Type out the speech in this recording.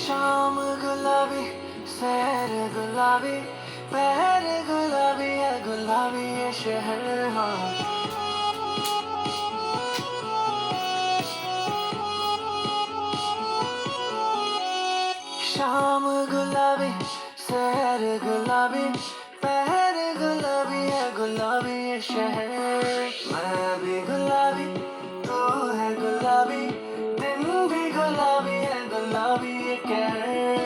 शाम गुलाबी, सैर गुलाबी, पहर गुलाबी है, गुलाबी ये शहर। हाँ, शाम गुलाबी, सैर गुलाबी, पहर गुलाबी है, गुलाबी ये शहर। मैं भी गुलाबी, तू है गुलाबी, दिन भी गुलाबी है, गुलाबी ये कहर।